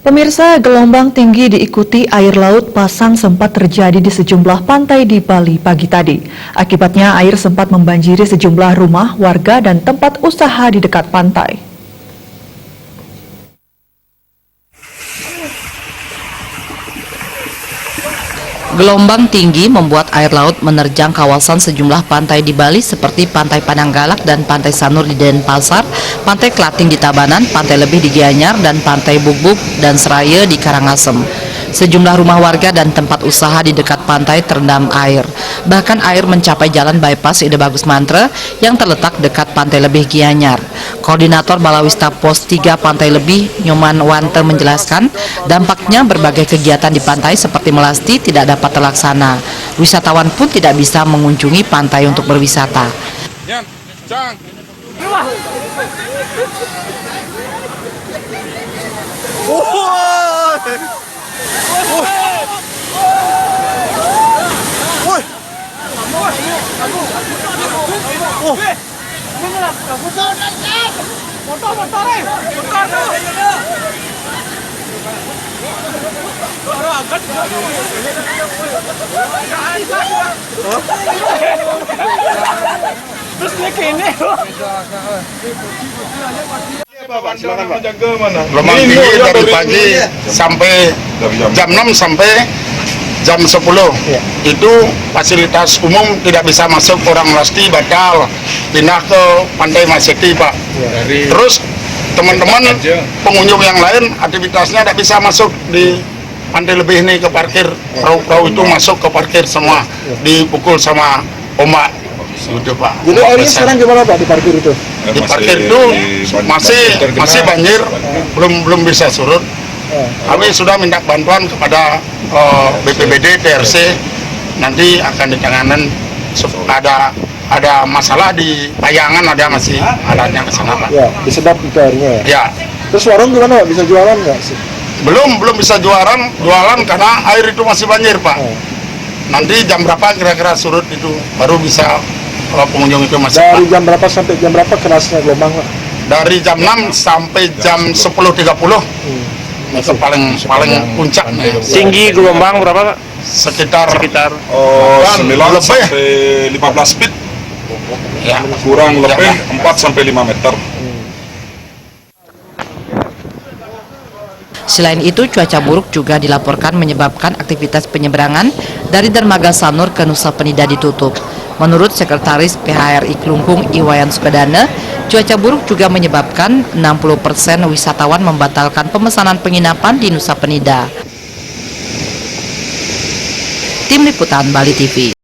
Pemirsa, gelombang tinggi diikuti air laut pasang sempat terjadi di sejumlah pantai di Bali pagi tadi. Akibatnya air sempat membanjiri sejumlah rumah, warga, dan tempat usaha di dekat pantai. Gelombang tinggi membuat air laut menerjang kawasan sejumlah pantai di Bali seperti Pantai Pananggalak dan Pantai Sanur di Denpasar, Pantai Klating di Tabanan, Pantai Lebih di Gianyar, dan Pantai Bubuk dan Seraya di Karangasem. Sejumlah rumah warga dan tempat usaha di dekat pantai terendam air. Bahkan air mencapai jalan bypass Ide Bagus Mantre yang terletak dekat Pantai Lebih Gianyar. Koordinator Balawista Pos 3 Pantai Lebih, Nyoman Wante, menjelaskan dampaknya berbagai kegiatan di pantai seperti melasti tidak dapat terlaksana. Wisatawan pun tidak bisa mengunjungi pantai untuk berwisata. Gelombang tinggi dari pagi sampai jam 6 sampai jam 10 itu fasilitas umum tidak bisa masuk, orang Lasti batal pindah ke Pantai Maseti, Pak. Terus teman-teman pengunjung yang lain aktivitasnya tidak bisa masuk di Pantai Lebih ini ke parkir, perahu-perahu itu masuk ke parkir semua, dipukul sama ombak. Gitu, Pak. Jadi airnya sekarang gimana, Pak, di parkir itu? Di parkir itu masih banjir, belum bisa surut. Kami sudah minta bantuan kepada BPBD, TRC, nanti akan ditangani. Ada masalah di Payangan, ada masih alatnya ke sana, Pak. Ya, disedot itu airnya. Ya. Terus warung gimana, Pak? Bisa jualan nggak sih? Belum bisa jualan karena air itu masih banjir, Pak. Nanti jam berapa kira-kira surut itu baru bisa pengunjung itu masuk. Dari jam berapa sampai jam berapa kerasnya gelombang, Pak? Dari jam 6 sampai jam 10.30 itu paling puncak. Tinggi gelombang berapa, Pak? Sekitar 9 lebih. sampai 15 feet. Ya, Kurang lebih 4 sampai 5 meter. Selain itu, cuaca buruk juga dilaporkan menyebabkan aktivitas penyeberangan dari Dermaga Sanur ke Nusa Penida ditutup. Menurut Sekretaris PHRI Klungkung Iwayan Sukadana, cuaca buruk juga menyebabkan 60% wisatawan membatalkan pemesanan penginapan di Nusa Penida. Tim Liputan Bali TV.